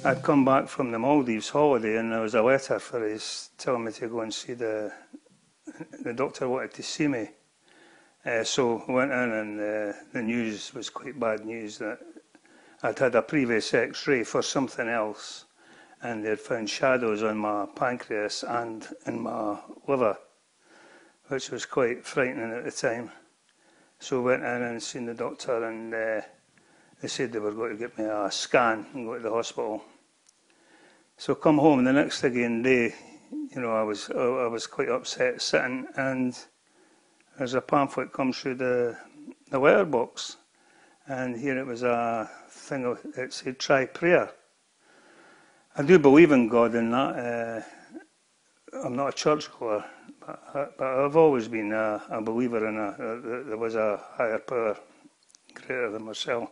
I'd come back from the Maldives holiday and there was a letter for his telling me to go and see the doctor wanted to see me. So I went in and the news was quite bad news that I'd had a previous x-ray for something else and they'd found shadows on my pancreas and in my liver, which was quite frightening at the time. So I went in and seen the doctor and they said they were going to get me a scan and go to the hospital. So I come home the next day, you know, I was quite upset sitting, and there's a pamphlet comes through the letterbox, and here it was a thing, it said try prayer. I do believe in God and that. I'm not a churchgoer, but I've always been a believer in there was a higher power greater than myself,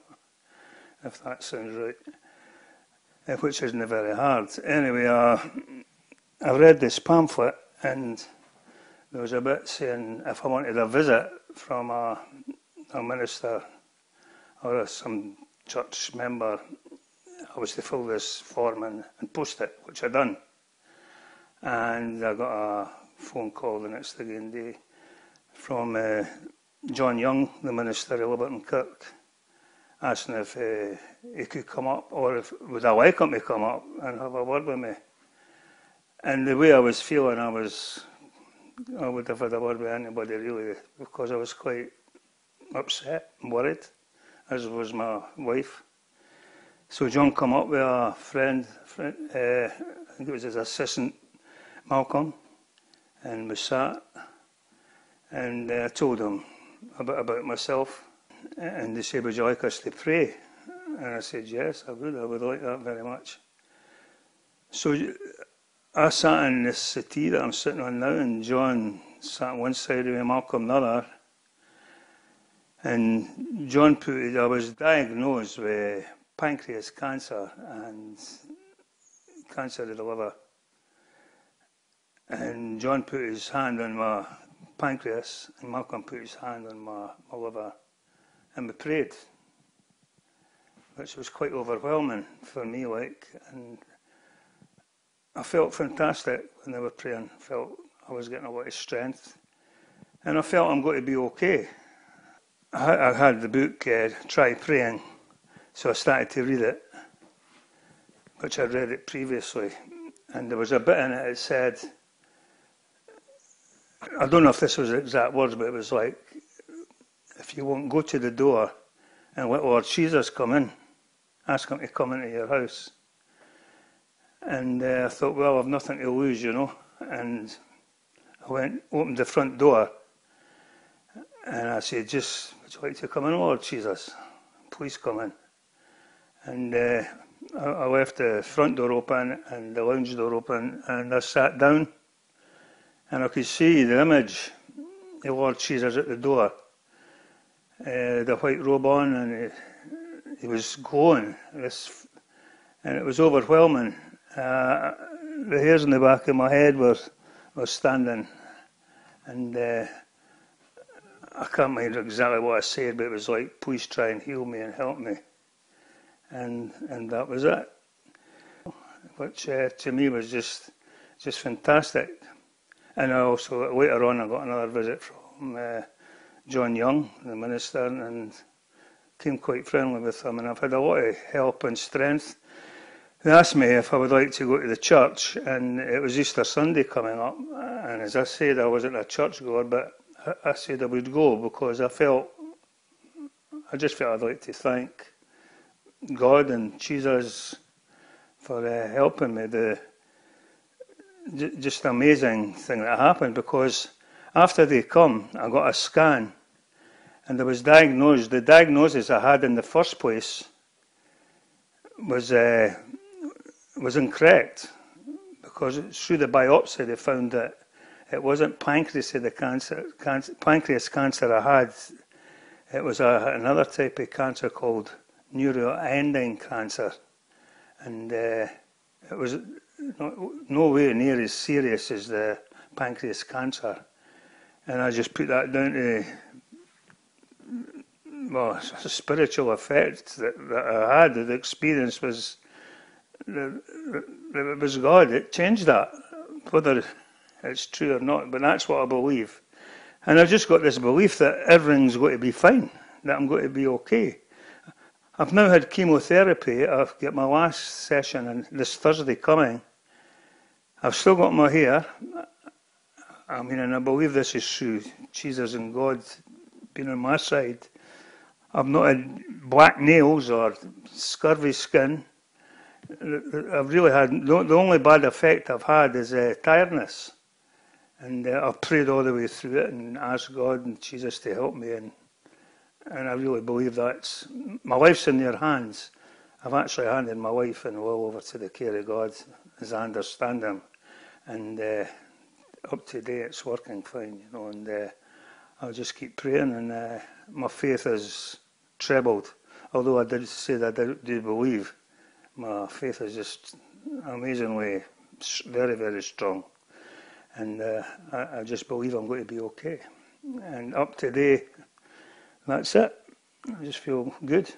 if that sounds right, which isn't very hard. Anyway, I read this pamphlet and there was a bit saying if I wanted a visit from a minister or some church member, I was to fill this form and post it, which I done. And I got a phone call the next day from John Young, the minister of Liberton Kirk, asking if he could come up, or if would I like him to come up and have a word with me. And the way I was feeling, I would have had a word with anybody really, because I was quite upset and worried, as was my wife. So John come up with a friend, I think it was his assistant, Malcolm, and we sat, and I told him a bit about myself, and they said, would you like us to pray? And I said, yes, I would like that very much. So I sat in this settee that I'm sitting on now, and John sat on one side of me, Malcolm the other, and John I was diagnosed with pancreas cancer and cancer of the liver. And John put his hand on my pancreas, and Malcolm put his hand on my liver, and we prayed, which was quite overwhelming for me, and I felt fantastic when they were praying. I felt I was getting a lot of strength, and I felt I'm going to be okay. I had the book, Try Praying, so I started to read it, which I'd read it previously, and there was a bit in it that said, I don't know if this was the exact words, but it was like, if you won't go to the door and let Lord Jesus come in, ask him to come into your house. And I thought, well, I've nothing to lose, you know. And I opened the front door, and I said, just, would you like to come in, Lord Jesus? Please come in. And I left the front door open and the lounge door open, and I sat down, and I could see the image of Lord Jesus at the door, the white robe on, and he was glowing, and it was overwhelming. The hairs on the back of my head were standing, and I can't remember exactly what I said, but it was like, please try and heal me and help me. And that was it, which to me was just fantastic. And I also, later on, I got another visit from John Young, the minister, and came quite friendly with him, and I've had a lot of help and strength. They asked me if I would like to go to the church, and it was Easter Sunday coming up, and as I said, I wasn't a churchgoer, but I said I would go because I just felt I'd like to thank God and Jesus for helping me. Just an amazing thing that happened, because after they come, I got a scan, and I was diagnosed. The diagnosis I had in the first place was incorrect, because through the biopsy they found that it wasn't pancreas cancer I had. It was another type of cancer called neuroendocrine cancer, and it was nowhere near as serious as the pancreas cancer. And I just put that down to, well, a spiritual effect that I had. The experience was that it was God that changed that, whether it's true or not, but that's what I believe. And I've just got this belief that everything's going to be fine, that I'm going to be okay. I've now had chemotherapy. I've got my last session and this Thursday coming. I've still got my hair. I mean, and I believe this is true. Jesus and God being on my side. I've not had black nails or scurvy skin. I've really had, the only bad effect I've had is tiredness. And I've prayed all the way through it and asked God and Jesus to help me. And I really believe that's, my life's in their hands. I've actually handed my life and will over to the care of God as I understand Him. And up to date, it's working fine, you know, and I'll just keep praying, and my faith is trebled. Although I did say that I do believe, my faith is just amazingly very, very strong. And I just believe I'm going to be okay. And up to date, that's it. I just feel good.